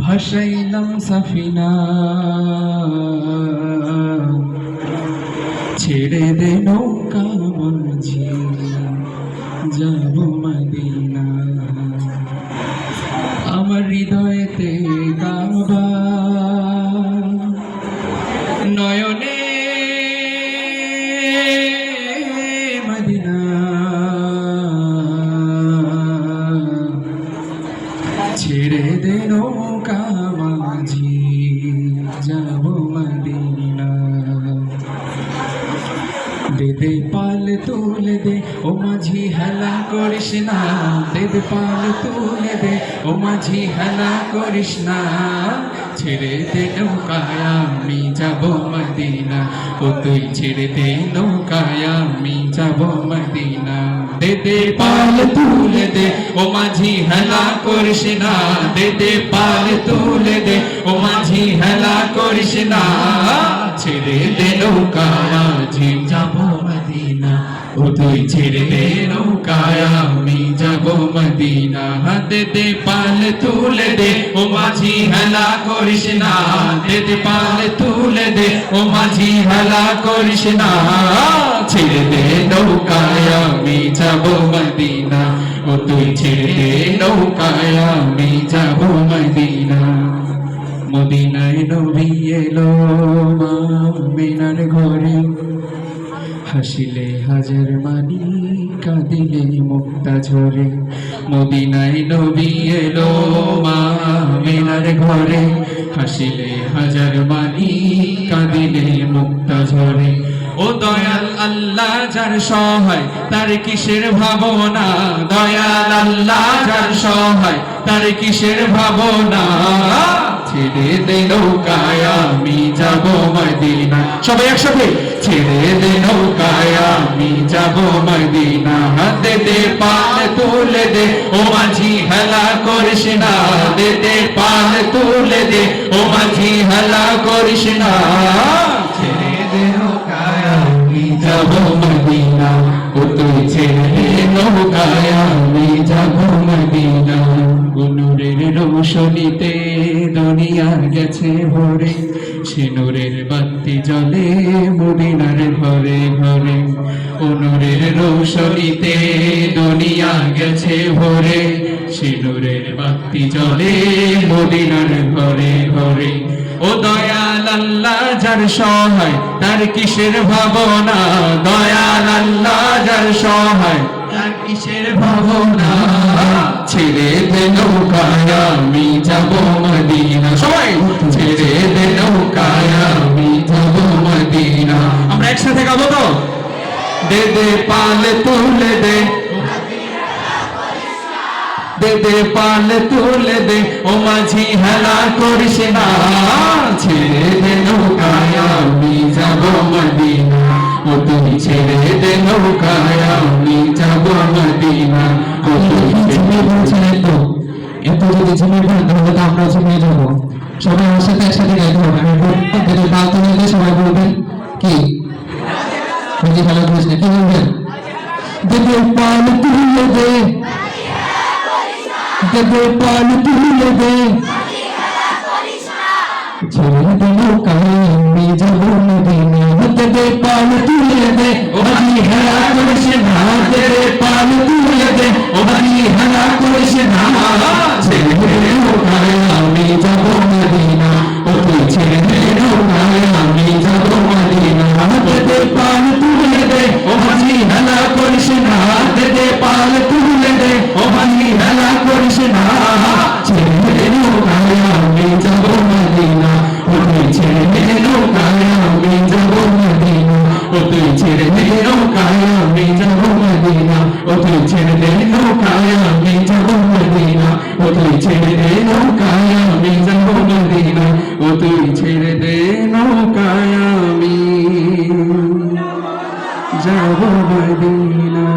ভাসাইলাম সাফিনা, ছেড়ে দে নৌকা মাঝি, যাব মদিনা। আমার হৃদয়েতে কাবা, নয়নে মদিনা। ছেড়ে দে নৌকা মাঝি, যাব মদিনা। দে দে পাল তুলে দে ও মাঝি, হেলা করিস না। দে দে পাল তুলে দে ও মাঝি, হেলা করিস না। ছেড়ে দে নৌকায় আমি যাব মদিনা, ও তুই ছেড়ে দে নৌকায় আমি যাব মদিনা। দে দে পাল তুলে দে ও মাঝি, হেলা করিস না। দে দে পাল তুলে দে ও মাঝি, হেলা করিস না। ছেড়ে দে নৌকায় আজি যাব মদিনা, ও তুই ছেড়ে দে নৌকায় আমি যাব মদিনা। দে দে পাল তুলে দে ও মাঝি, হেলা করিস না। দে দে পাল তুলে দে ও মাঝি, হেলা করিস না। ছেড়ে দে নৌকায় আমি যাব মদিনা, ও তুই ছেড়ে দে নৌকায় আমি যাব মদিনা। মদিনায় নবী এলো আমিনার ঘরে, হাসিলে হাজার মানি, কাঁদিলে মুক্তা ঝরে। মদিনায় নবী এলো আমিনার ঘরে, হাসিলে হাজার মানি, কাঁদিলে মুক্তা ঝরে। ও দয়াল আল্লাহ যার সহায়, তার কিসের ভাবনা। দয়াল আল্লাহ যার সহায়, তার কিসের ভাবনা। ছেড়ে দে নৌকায় আমি যাব মদিনা, সবাই একসাথে। ছেড়ে দে নৌকায় আমি যাব মদিনা। দে দে পাল তুলে দে ও মাঝি, হেলা করিস না। দে দে পাল তুলে দে ও মাঝি, হেলা করিস না। ছেড়ে দে নৌকায় আমি যাব মদিনা, ও তুই ছেড়ে দে নৌকায় আমি যাব মদিনা। নূরের রোশনীতে দুনিয়া গেছে ভরে, সে নূরের বাতি জ্বলে মদিনার ঘরে ঘরে। ও নূরের রোশনীতে দুনিয়া গেছে ভরে, সে নূরের বাতি জ্বলে মদিনার ঘরে ঘরে। ও দয়াল আল্লাহ যার সহায়, তার কিসের ভাবনা। দয়াল আল্লাহ যার সহায়, তার কিসের ভাবনা। ছেড়ে দে নৌকায় আমি যাব মদিনা, সবাই। ছেড়ে দে নৌকায় আমি যাব মদিনা। আমরা একসাথে গাবো তো। দে দে পাল তুলে দে, দে দে পাল তুলে দে ও মাঝি, হেলা করিস না। ছেড়ে দে নৌকায় আমি যাব মদিনা, ও তুই ছেড়ে দে নৌকায় আমি যাব মদিনা। ও তুই ছেড়ে বলছেন তো, এত যদি ঝিমিয়ে পড়ে তাহলে তো আমরা ঝিমিয়ে যাবো। সবাই আমার সাথে একসাথে গাইতে হবে। আমি বলতে পাল তুলে দে, সবাই বলবেন কি মাঝি হেলা করিস না, কি বলবেন? দে দে পাল তুলে দে, দে দে পাল তুলে দে, ছেড়ে দে নৌকায় আমি যাব মদিনা। দে দে পাল তুলে দে ও মাঝি, হেলা করিস না। দে দে পাল তুলে দে ও মাঝি, হেলা করিস না। ছেড়ে দে নৌকায় আমি যাব মদিনা, ও তুই ছেড়ে দে নৌকায় আমি যাব মদিনা। দে দে পাল তুলে দে ও মাঝি, হেলা করিস না। দে দে পাল তুলে দে ও মাঝি, হেলা করিস না। ছেড়ে দে নৌকায় আমি যাব মদিনা, ও তুই ছেড়ে দে নৌকায় আমি যাব মদিনা। ও তুই ছেড়ে দে নৌকায় আমি যাব মদিনা, ও তুই ছেড়ে দে নৌকায় আমি যাব মদিনা। ও তুই ছেড়ে দে নৌকায় আমি যাব মদিনা, ও তুই ছেড়ে দে নৌকায় আমি যাব মদিনা।